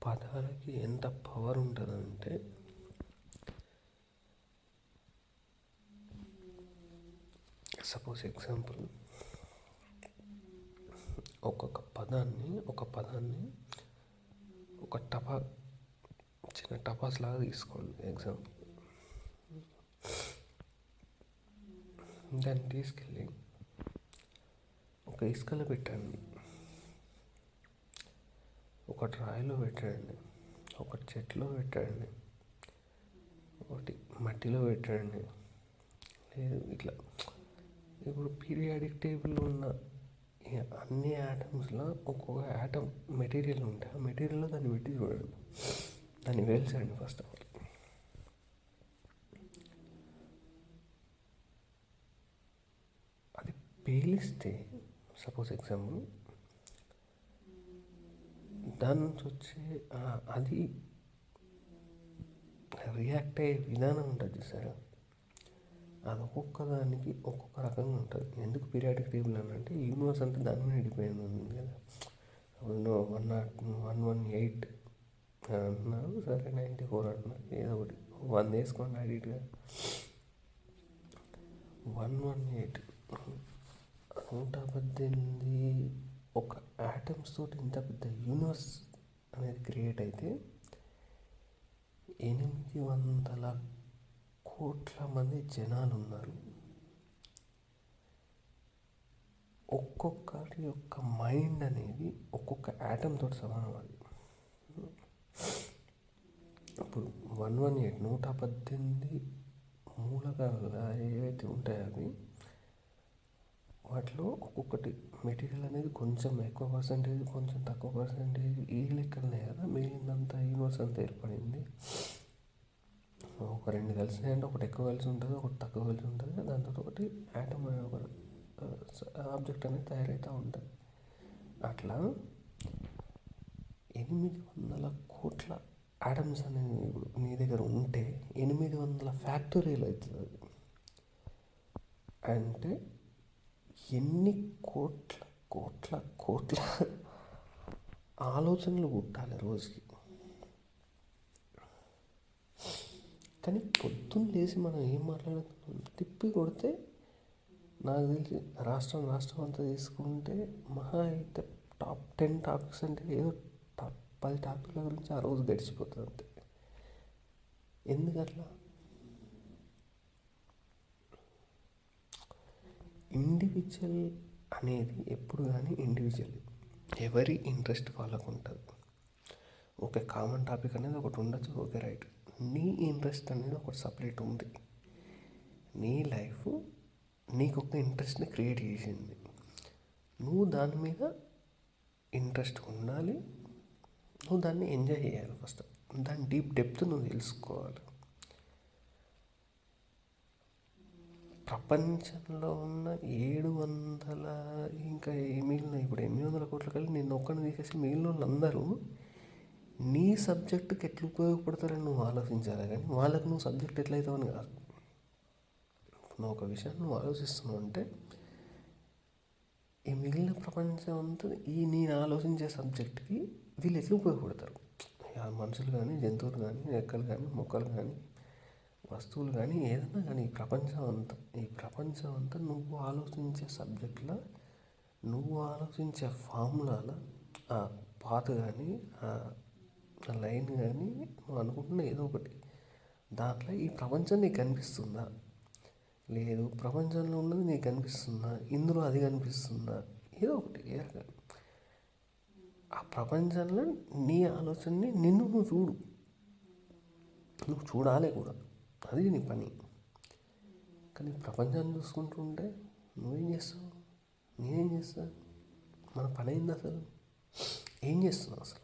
పదాలకి ఎంత పవర్ ఉంటుందంటే, suppose example, ఒక పదాన్ని ఒక చిన్న టపాస్ లాగా తీసుకోండి ఎగ్జాంపుల్. దాన్ని తీసుకెళ్ళి ఒక ఇసుకలో పెట్టండి, ఒకటి రాయిలో పెట్టండి, ఒకటి చెట్లో పెట్టండి, ఒకటి మట్టిలో పెట్టండి. లేదు ఇట్లా ఇప్పుడు పీరియాడిక్ టేబుల్లో ఉన్న అన్ని యాటమ్స్లో ఒక్కొక్క యాటమ్ మెటీరియల్ ఉంటాయి. ఆ మెటీరియల్లో దాన్ని పెట్టి చూడండి, దాన్ని వేల్చండి. ఫస్ట్ ఆఫ్ ఆల్ అది పేలిస్తే, సపోజ్ ఎగ్జాంపుల్, దాని నుంచి వచ్చే అది రియాక్ట్ అయ్యే విధానం ఉంటుంది సార్. అది ఒక్కొక్క దానికి ఒక్కొక్క రకంగా ఉంటుంది. ఎందుకు పీరియాడిక్ టేబుల్ అని అంటే, యూనివర్స్ అంటే దాని మీద డిపెండ్ ఉంది కదా. 118 అంటున్నారు, సరే 94 అంటున్నారు, ఏదో ఒకటి 100 వేసుకోండి అడిట్గా. 118 118 ఒక యాటమ్స్ తోటి ఇంత పెద్ద యూనివర్స్ అనేది క్రియేట్ అయితే 800 కోట్ల మంది జనాలు ఉన్నారు. ఒక్కొక్కరి యొక్క మైండ్ అనేది ఒక్కొక్క యాటమ్ తోటి సమానం. అది ఇప్పుడు 118 మూలకాలు ఏవైతే ఉంటాయో అవి, వాటిలో ఒక్కొక్కటి మెటీరియల్ అనేది కొంచెం ఎక్కువ పర్సంటేజ్, కొంచెం తక్కువ పర్సంటేజ్, ఈ లెక్కలనే కదా మిగిలిందంతా యూనివర్స్ అంతా ఏర్పడింది. ఒక రెండు కలిసినాయంటే ఒకటి ఎక్కువ కలిసి ఉంటుంది, ఒకటి తక్కువ కలిసి ఉంటుంది. దాంతో ఒకటి యాటమ్ ఒక ఆబ్జెక్ట్ అనేది తయారవుతూ ఉంటుంది. అట్లా 800 కోట్ల యాటమ్స్ అనేవి ఇప్పుడు నీ దగ్గర ఉంటే 800 ఫ్యాక్టోరియల్ అవుతుంది. అది అంటే ఎన్ని కోట్ల కోట్ల కోట్ల ఆలోచనలు పుట్టాలి రోజుకి. కానీ పొద్దున్న లేచి మనం ఏం మాట్లాడుతున్నాం తిప్పి కొడితే, నాకు తెలిసి రాష్ట్రం అంతా తీసుకుంటే మహా అయితే టాప్ 10 టాపిక్స్ అంటే ఏదో 10 టాపిక్ల గురించి ఆ రోజు గడిచిపోతుంది అంతే. ఎందుకట్లా? ఇండివిజువల్ అనేది ఎప్పుడు కానీ ఇండివిజువల్, ఎవరి ఇంట్రెస్ట్ వాళ్ళకు ఉంటుంది. ఓకే, కామన్ టాపిక్ అనేది ఒకటి ఉండొచ్చు, ఓకే రైట్. నీ ఇంట్రెస్ట్ అనేది ఒకటి సపరేట్ ఉంది. నీ లైఫ్ నీకు ఒక ఇంట్రెస్ట్ని క్రియేట్ చేసింది. నువ్వు దాని మీద ఇంట్రెస్ట్ ఉండాలి, నువ్వు దాన్ని ఎంజాయ్ చేయాలి. ఫస్ట్ దాని డెప్త్ నువ్వు తెలుసుకోవాలి. ప్రపంచంలో ఉన్న 700 ఇంకా మిగిలిన ఇప్పుడు 800 కోట్ల కలిసి నేను ఒక్కడిని తీసేసి మిగిలిన వాళ్ళందరూ నీ సబ్జెక్టుకి ఎట్లా ఉపయోగపడతారని నువ్వు ఆలోచించాలి. కానీ వాళ్ళకు నువ్వు సబ్జెక్ట్ ఎట్లయితావని కాదు. నువ్వు ఒక విషయాన్ని నువ్వు ఆలోచిస్తున్నావు అంటే, ఈ మిగిలిన ప్రపంచం అంతా నేను ఆలోచించే సబ్జెక్ట్కి వీళ్ళు ఎట్లా ఉపయోగపడతారు. మనుషులు కానీ, జంతువులు కానీ, రెక్కలు కానీ, మొక్కలు కానీ, వస్తువులు కానీ, ఏదైనా కానీ ఈ ప్రపంచం అంతా నువ్వు ఆలోచించే సబ్జెక్టులో, నువ్వు ఆలోచించే ఫార్ములాలో ఆ పాత్ కానీ, ఆ లైన్ కానీ, నువ్వు అనుకుంటున్న ఏదో ఒకటి దాంట్లో ఈ ప్రపంచం నీకు కనిపిస్తుందా, లేదు ప్రపంచంలో ఉన్నది నీకు కనిపిస్తుందా, ఇందులో అది కనిపిస్తుందా, ఏదో ఒకటి. ఆ ప్రపంచంలో నీ ఆలోచనని నువ్వు చూడు, నువ్వు చూడాలి కూడా, అది నీ పని. కానీ ప్రపంచాన్ని చూసుకుంటూ ఉంటే నువ్వేం చేస్తావు, నేనేం చేస్తాను, మన పని అయింది అసలు, ఏం చేస్తున్నావు అసలు?